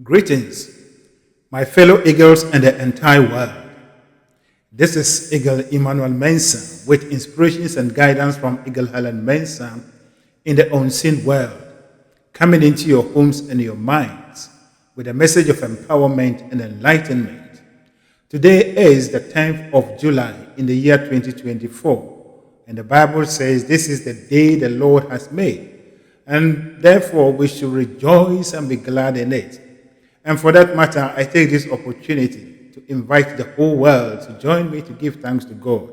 Greetings, my fellow eagles and the entire world. This is Eagle Emmanuel Mensah with inspirations and guidance from Eagle Helen Mensah in the unseen world, coming into your homes and your minds with a message of empowerment and enlightenment. Today is the 10th of July in the year 2024, and the Bible says this is the day the Lord has made, and therefore we should rejoice and be glad in it. And for that matter, I take this opportunity to invite the whole world to join me to give thanks to God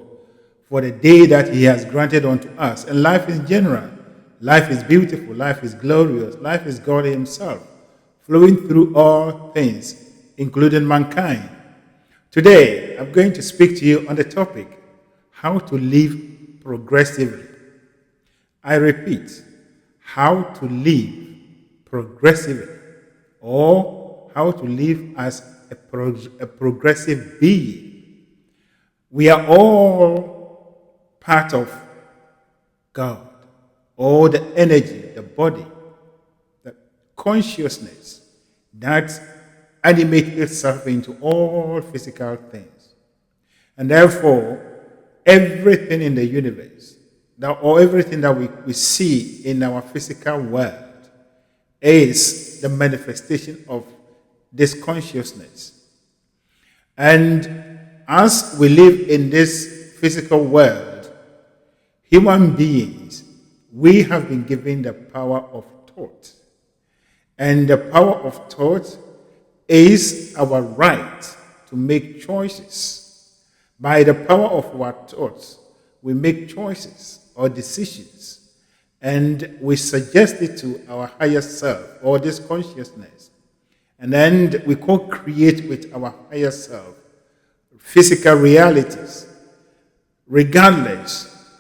for the day that He has granted unto us. And life in general, life is beautiful, life is glorious, life is God Himself, flowing through all things, including mankind. Today, I'm going to speak to you on the topic, how to live progressively. I repeat, how to live progressively, or how to live as a progressive being. We are all part of God. All the energy, the body, the consciousness that animates itself into all physical things. And therefore, everything in the universe, or everything that we see in our physical world, is the manifestation of this consciousness. And as we live in this physical world, human beings, we have been given the power of thought. And the power of thought is our right to make choices. By the power of our thoughts, we make choices or decisions, and we suggest it to our higher self or this consciousness. And then we co-create with our higher self physical realities. Regardless,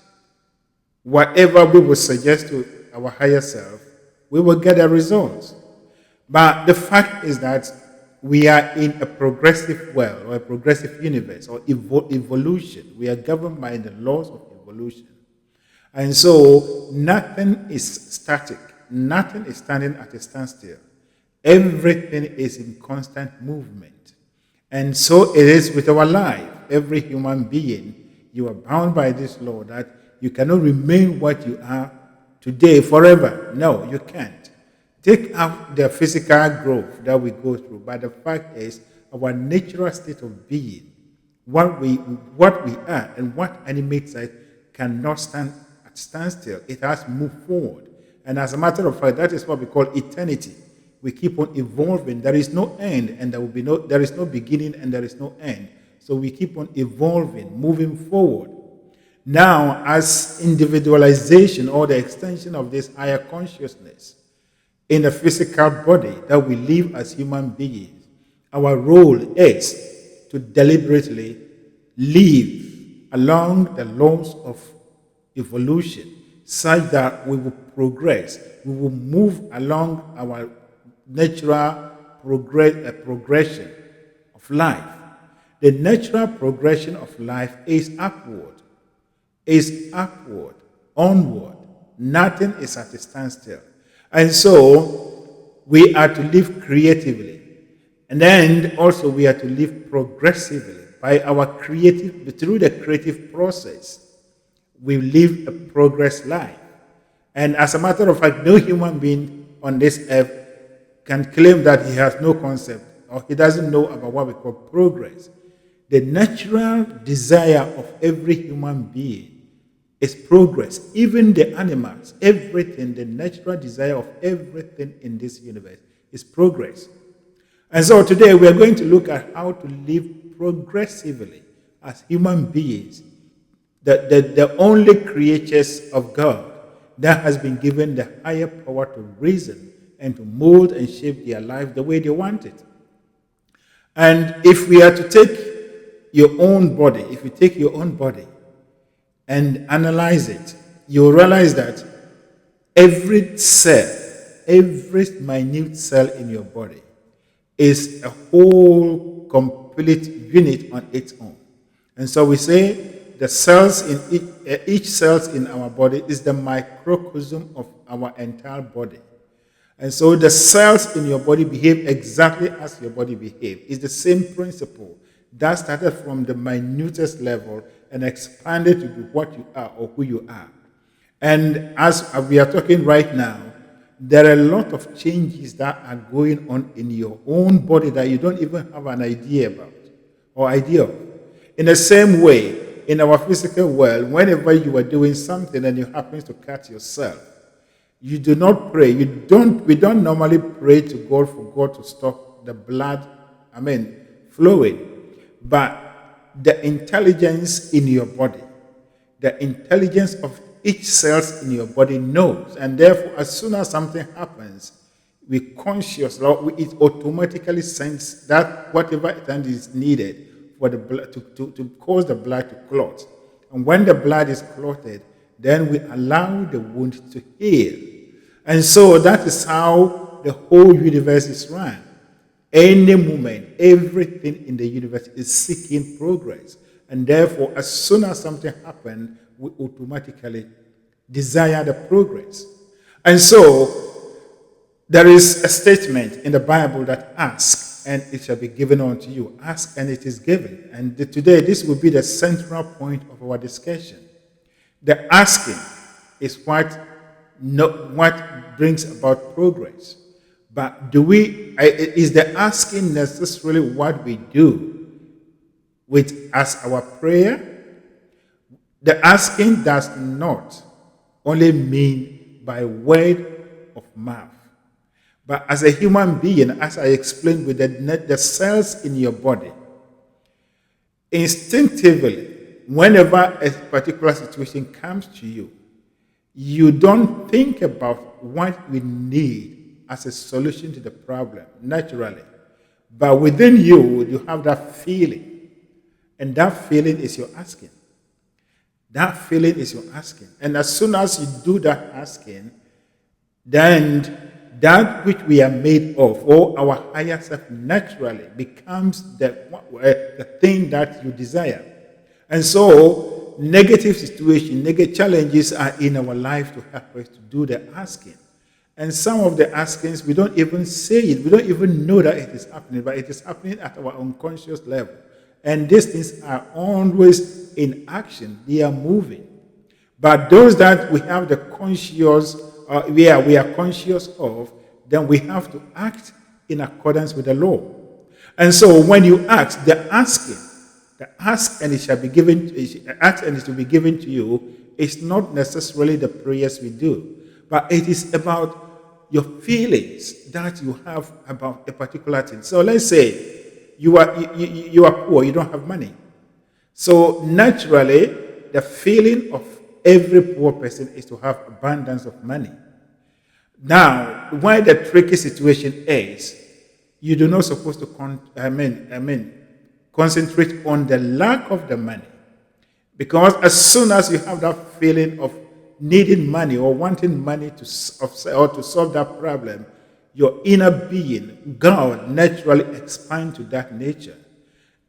whatever we will suggest to our higher self, we will get a result. But the fact is that we are in a progressive world or a progressive universe or evolution. We are governed by the laws of evolution. And so nothing is static. Nothing is standing at a standstill. Everything is in constant movement. And so it is with our life. Every human being, you are bound by this law that you cannot remain what you are today forever. No, you can't. Take out the physical growth that we go through, but the fact is our natural state of being, what we are and what animates us cannot stand at standstill. It has moved forward. And as a matter of fact, that is what we call eternity. We keep on evolving. There is no end, and there is no beginning, and there is no end. So we keep on evolving, moving forward. Now, as individualization or the extension of this higher consciousness in the physical body that we live as human beings, our role is to deliberately live along the laws of evolution such that we will progress, we will move along our natural progression of life. The natural progression of life is upward, onward. Nothing is at a standstill. And so we are to live creatively. And then also we are to live progressively by through the creative process. We live a progress life. And as a matter of fact, no human being on this earth can claim that he has no concept or he doesn't know about what we call progress. The natural desire of every human being is progress. Even the animals, everything, the natural desire of everything in this universe is progress. And so today we are going to look at how to live progressively as human beings, the only creatures of God that has been given the higher power to reason and to mold and shape their life the way they want it. And if we are to take your own body, if you take your own body and analyze it, you'll realize that every cell, every minute cell in your body is a whole complete unit on its own. And so we say the cells in each cells in our body is the microcosm of our entire body. And so the cells in your body behave exactly as your body behaves. It's the same principle that started from the minutest level and expanded to be what you are or who you are. And as we are talking right now, there are a lot of changes that are going on in your own body that you don't even have an idea about or idea of. In the same way, in our physical world, whenever you are doing something and you happen to cut yourself, you do not pray. We don't normally pray to God for God to stop the blood, flowing. But the intelligence in your body, the intelligence of each cells in your body knows. And therefore, as soon as something happens, we consciously, it automatically sends that whatever it is needed for the blood to cause the blood to clot. And when the blood is clotted, then we allow the wound to heal. And so that is how the whole universe is run. Any moment, everything in the universe is seeking progress. And therefore, as soon as something happens, we automatically desire the progress. And so, there is a statement in the Bible that asks, and it shall be given unto you. Ask, and it is given. And today, this will be the central point of our discussion. The asking is what brings about progress. But is the asking necessarily what we do as our prayer? The asking does not only mean by word of mouth, but as a human being, as I explained with the cells in your body, instinctively, whenever a particular situation comes to you, you don't think about what we need as a solution to the problem naturally. But within you, you have that feeling. And that feeling is your asking. That feeling is your asking. And as soon as you do that asking, then that which we are made of, or our higher self naturally becomes the thing that you desire. And so, negative situations, negative challenges are in our life to help us to do the asking. And some of the askings, we don't even say it. We don't even know that it is happening, but it is happening at our unconscious level. And these things are always in action. They are moving. But those that we have the conscious, we are conscious of, then we have to act in accordance with the law. And so when you ask, the ask and it shall be given, ask and it will be given to you, is not necessarily the prayers we do, but it is about your feelings that you have about a particular thing. So let's say you are poor, you don't have money. So naturally, the feeling of every poor person is to have abundance of money. Now, why the tricky situation is, you do not supposed to concentrate on the lack of the money. Because as soon as you have that feeling of needing money or wanting money to solve that problem, your inner being, God, naturally expands to that nature.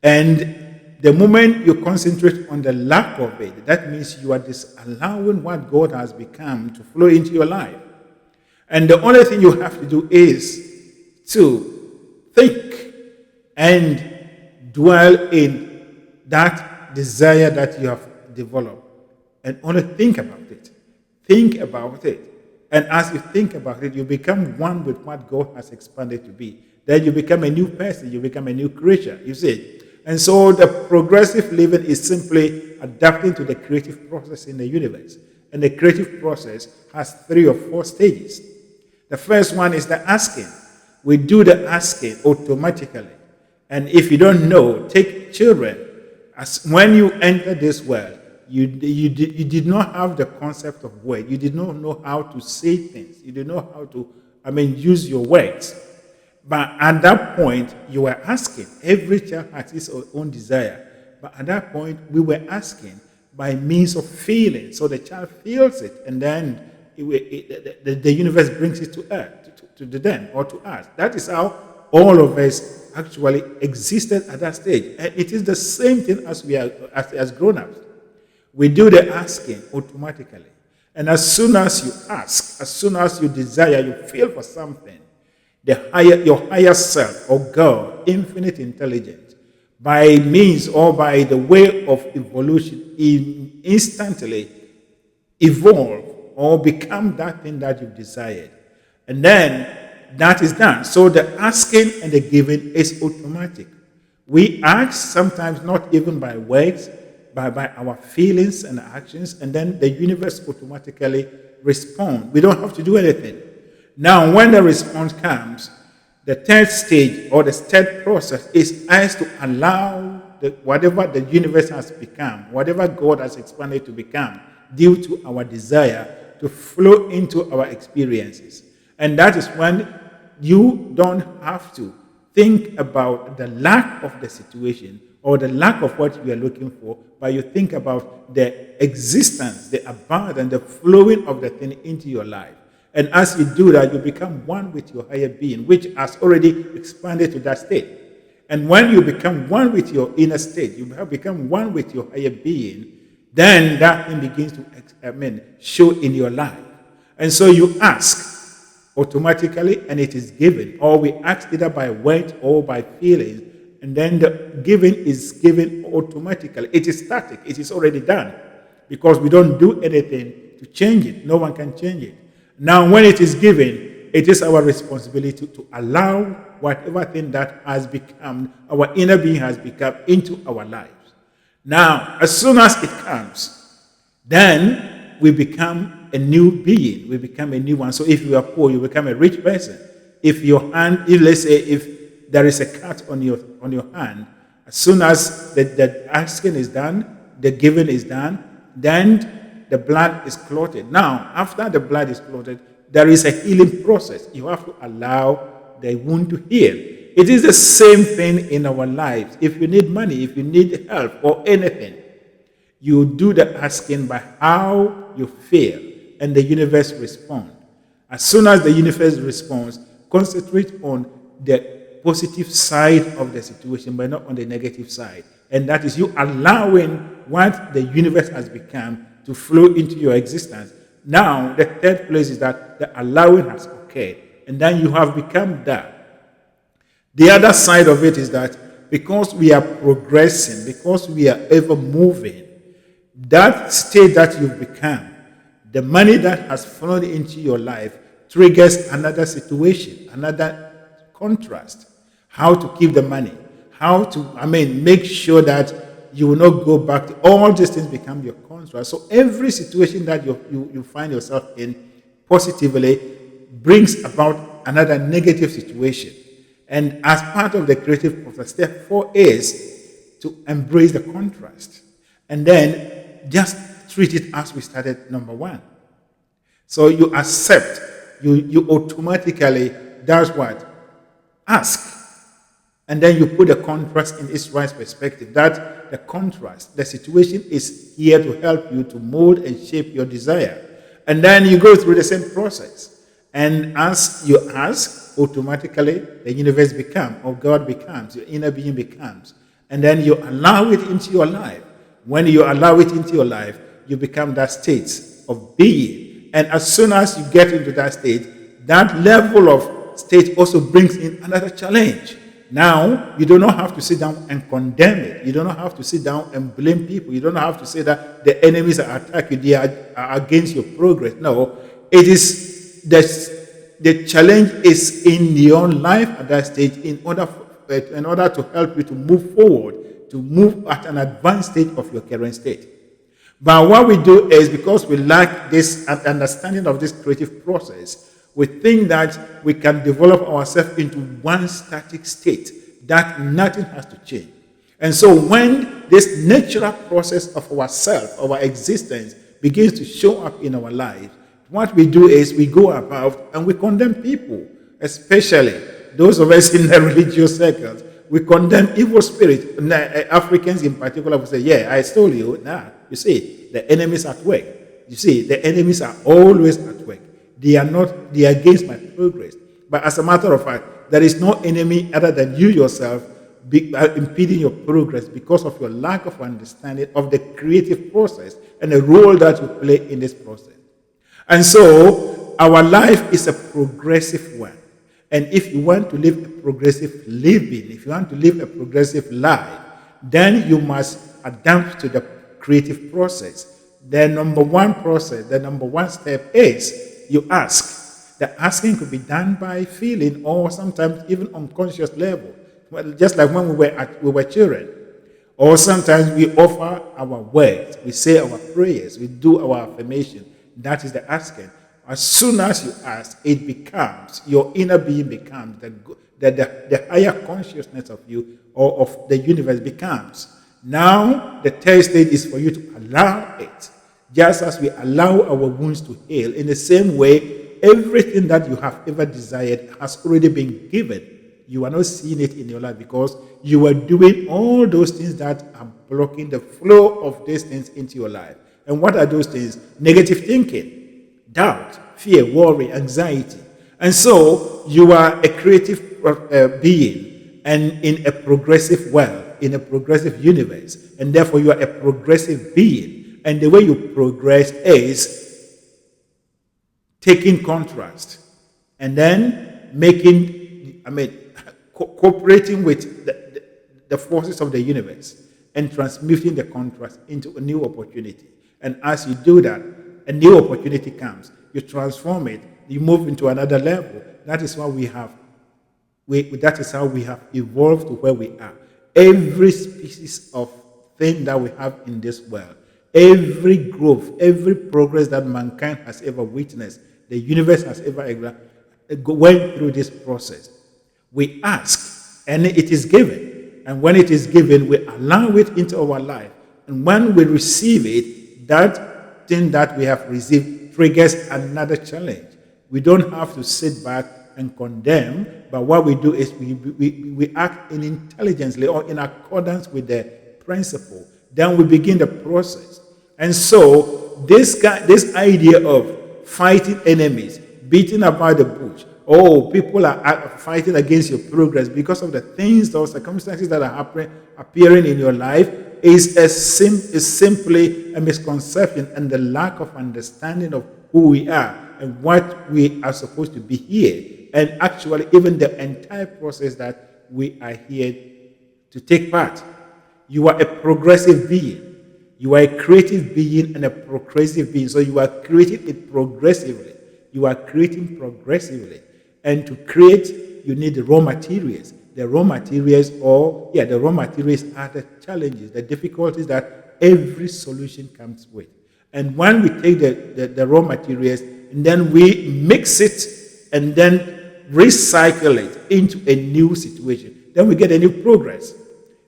And the moment you concentrate on the lack of it, that means you are disallowing what God has become to flow into your life. And the only thing you have to do is to think and dwell in that desire that you have developed. And only think about it. Think about it. And as you think about it, you become one with what God has expanded to be. Then you become a new person. You become a new creature. You see. And so the progressive living is simply adapting to the creative process in the universe. And the creative process has 3 or 4 stages. The first one is the asking. We do the asking automatically. And if you don't know, take children. As when you enter this world, you did not have the concept of word. You did not know how to say things. You did not know how to, use your words. But at that point, you were asking. Every child has his own desire. But at that point, we were asking by means of feeling. So the child feels it, and then the universe brings it to earth, to them, or to us. That is how all of us actually existed at that stage. And it is the same thing as we are as grown-ups. We do the asking automatically. And as soon as you ask, as soon as you desire, you feel for something, your higher self or God, infinite intelligence, by means or by the way of evolution, instantly evolve or become that thing that you've desired. And then that is done. So the asking and the giving is automatic. We ask sometimes not even by words, but by our feelings and actions, and then the universe automatically responds. We don't have to do anything. Now, when the response comes, the third stage or the third process is us to allow whatever the universe has become, whatever God has expanded to become, due to our desire to flow into our experiences. And that is when you don't have to think about the lack of the situation or the lack of what you are looking for, but you think about the existence, the abundance, the flowing of the thing into your life. And as you do that, you become one with your higher being, which has already expanded to that state. And when you become one with your inner state, you have become one with your higher being, then that thing begins to show in your life. And so you ask automatically, and it is given. Or we ask either by word or by feelings, and then the giving is given automatically. It is static. It is already done. Because we don't do anything to change it. No one can change it. Now, when it is given, it is our responsibility to allow whatever thing that has become, our inner being has become, into our lives. Now, as soon as it comes, then we become a new being. We become a new one. So if you are poor, you become a rich person. If let's say, if there is a cut on your hand, as soon as the asking is done, the giving is done, then the blood is clotted. Now, after the blood is clotted, there is a healing process. You have to allow the wound to heal. It is the same thing in our lives. If you need money, if you need help or anything, you do the asking by how you feel, and the universe responds. As soon as the universe responds, concentrate on the positive side of the situation, but not on the negative side. And that is you allowing what the universe has become to flow into your existence. Now, the third place is that the allowing has occurred, and then you have become that. The other side of it is that because we are progressing, because we are ever moving, that state that you've become, the money that has flowed into your life triggers another situation, another contrast. How to keep the money, how to, make sure that you will not go back to all these things become your contrast. So every situation that you find yourself in positively brings about another negative situation. And as part of the creative process, step 4 is to embrace the contrast. And then just treat it as we started number 1. So you accept, you automatically, that's what? Ask. And then you put the contrast in its right perspective. That the contrast, the situation is here to help you to mold and shape your desire. And then you go through the same process. And as you ask, automatically the universe becomes, or God becomes, your inner being becomes. And then you allow it into your life. When you allow it into your life, you become that state of being. And as soon as you get into that state, that level of state also brings in another challenge. Now, you do not have to sit down and condemn it. You do not have to sit down and blame people. You don't have to say that the enemies are attacking you, they are against your progress. No, it is the challenge is in your life at that stage in order to help you to move forward, to move at an advanced stage of your current state. But what we do is, because we lack this understanding of this creative process, we think that we can develop ourselves into one static state, that nothing has to change. And so when this natural process of ourself, our existence, begins to show up in our lives, what we do is we go about and we condemn people, especially those of us in the religious circles. We condemn evil spirits. Africans in particular will say, yeah, I stole you. Nah, you see, the enemies at work. You see, the enemies are always at work. They are against my progress. But as a matter of fact, there is no enemy other than you yourself impeding your progress because of your lack of understanding of the creative process and the role that you play in this process. And so our life is a progressive one. And if you want to live a progressive living, if you want to live a progressive life, then you must adapt to the creative process. The number one process, the number one step is you ask. The asking could be done by feeling or sometimes even unconscious level. Well, just like when we were children. Or sometimes we offer our words, we say our prayers, we do our affirmation. That is the asking. As soon as you ask, it becomes, your inner being becomes, the higher consciousness of you or of the universe becomes. Now, the third stage is for you to allow it. Just as we allow our wounds to heal, in the same way, everything that you have ever desired has already been given. You are not seeing it in your life because you are doing all those things that are blocking the flow of these things into your life. And what are those things? Negative thinking, doubt, fear, worry, anxiety. And so you are a creative being and in a progressive world, in a progressive universe. And therefore you are a progressive being. And the way you progress is taking contrast and then cooperating with the forces of the universe and transmuting the contrast into a new opportunity. And as you do that, a new opportunity comes. You transform it. You move into another level. That is why that is how we have evolved to where we are. Every species of thing that we have in this world, every growth, every progress that mankind has ever witnessed, the universe has ever went through this process. We ask, and it is given. And when it is given, we allow it into our life. And when we receive it, that thing that we have received triggers another challenge. We don't have to sit back and condemn, but what we do is we act intelligently or in accordance with the principle. Then we begin the process. And so this idea of fighting enemies, beating about the bush, people are fighting against your progress because of the things or circumstances that are appearing in your life is simply a misconception and the lack of understanding of who we are and what we are supposed to be here. And actually, even the entire process that we are here to take part. You are a progressive being. You are a creative being and a progressive being. So you are creating it progressively. You are creating progressively. And to create, you need the raw materials. The raw materials are the challenges, the difficulties that every solution comes with. And when we take the raw materials and then we mix it and then recycle it into a new situation, then we get a new progress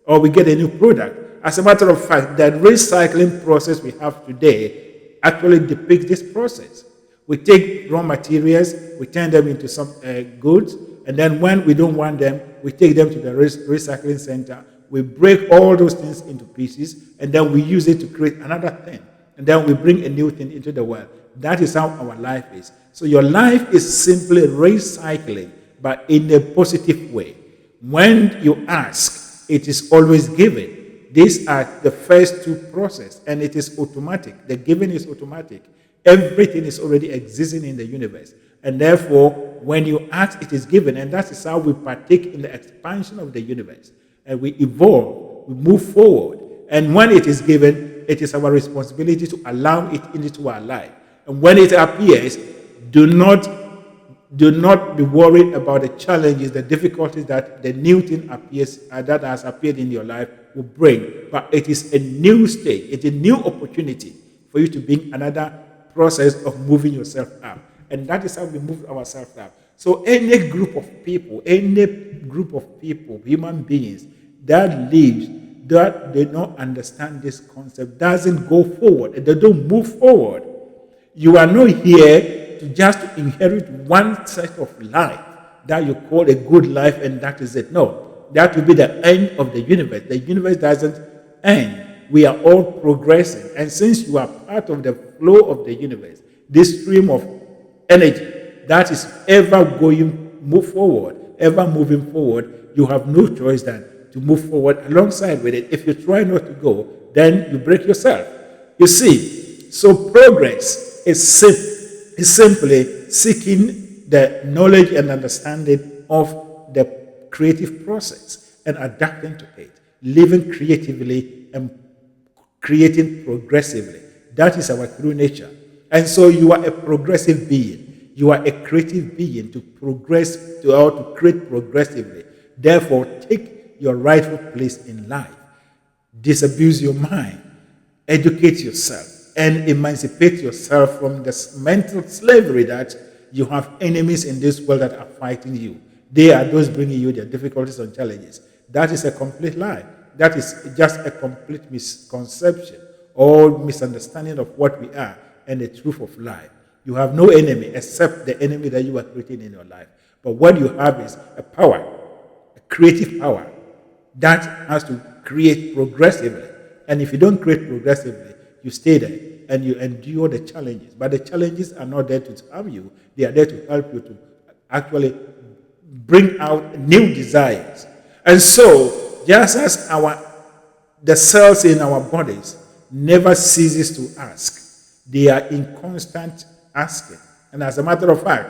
or we get a new product. As a matter of fact, the recycling process we have today actually depicts this process. We take raw materials, we turn them into some goods, and then when we don't want them, we take them to the recycling center. We break all those things into pieces, and then we use it to create another thing. And then we bring a new thing into the world. That is how our life is. So your life is simply recycling, but in a positive way. When you ask, it is always given. These are the first two processes, and it is automatic. The giving is automatic. Everything is already existing in the universe. And therefore, when you ask, it is given. And that is how we partake in the expansion of the universe. And we evolve, we move forward. And when it is given, it is our responsibility to allow it into our life. And when it appears, do not be worried about the challenges, the difficulties that the new thing that has appeared in your life will bring. But it is a new stage, it's a new opportunity for you to bring another process of moving yourself up. And that is how we move ourselves up. So any group of people, human beings that lives, that they don't understand this concept, doesn't go forward. They don't move forward. You are not here to just inherit one set of life that you call a good life and that is it. No, that will be the end of the universe. The universe doesn't end. We are all progressing. And since you are part of the flow of the universe, this stream of energy that is ever moving forward, you have no choice than to move forward alongside with it. If you try not to go, then you break yourself. You see, so progress is simple. is simply seeking the knowledge and understanding of the creative process and adapting to it, living creatively and creating progressively. That is our true nature. And so you are a progressive being. You are a creative being to progress or to create progressively. Therefore, take your rightful place in life. Disabuse your mind, educate yourself, and emancipate yourself from this mental slavery that you have enemies in this world that are fighting you. They are those bringing you their difficulties and challenges. That is a complete lie. That is just a complete misconception or misunderstanding of what we are and the truth of life. You have no enemy except the enemy that you are creating in your life. But what you have is a power, a creative power that has to create progressively. And if you don't create progressively, you stay there and you endure the challenges. But the challenges are not there to harm you. They are there to help you to actually bring out new desires. And so, just as the cells in our bodies never ceases to ask, they are in constant asking. And as a matter of fact,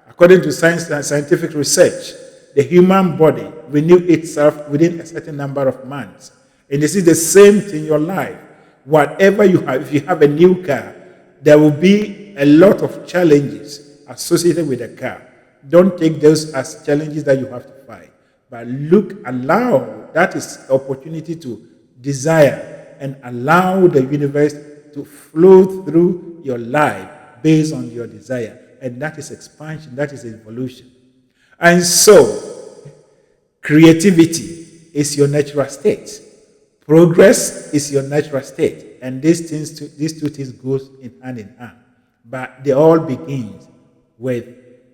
according to science and scientific research, the human body renews itself within a certain number of months. And this is the same thing in your life. Whatever you have, if you have a new car, there will be a lot of challenges associated with the car. Don't take those as challenges that you have to fight. But allow, that is opportunity to desire and allow the universe to flow through your life based on your desire. And that is expansion, that is evolution. And so, creativity is your natural state. Progress is your natural state. And these two things goes in hand. But they all begins with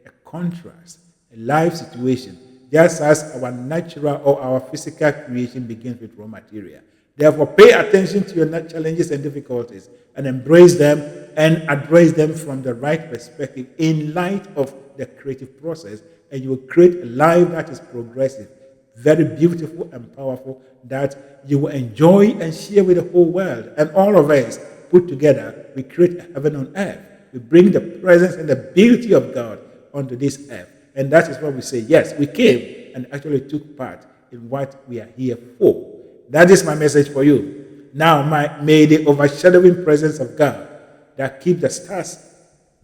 a contrast, a life situation, just as our natural or our physical creation begins with raw material. Therefore, pay attention to your challenges and difficulties and embrace them and address them from the right perspective in light of the creative process, and you will create a life that is progressive, very beautiful and powerful, that you will enjoy and share with the whole world. And all of us put together, we create a heaven on earth. We bring the presence and the beauty of God onto this earth. And that is what we say, yes, we came and actually took part in what we are here for. That is my message for you. Now, may the overshadowing presence of God that keep the stars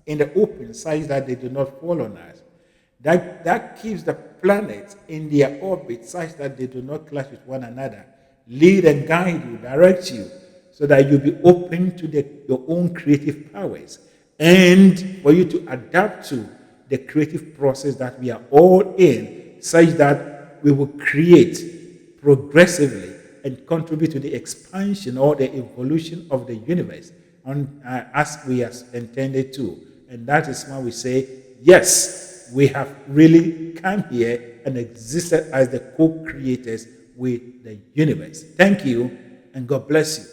in the open such that they do not fall on us, that keeps the planets in their orbit such that they do not clash with one another, lead and guide you, direct you, so that you be open to your own creative powers, and for you to adapt to the creative process that we are all in, such that we will create progressively and contribute to the expansion or the evolution of the universe as we are intended to. And that is why we say, yes, we have really come here and existed as the co-creators with the universe. Thank you, and God bless you.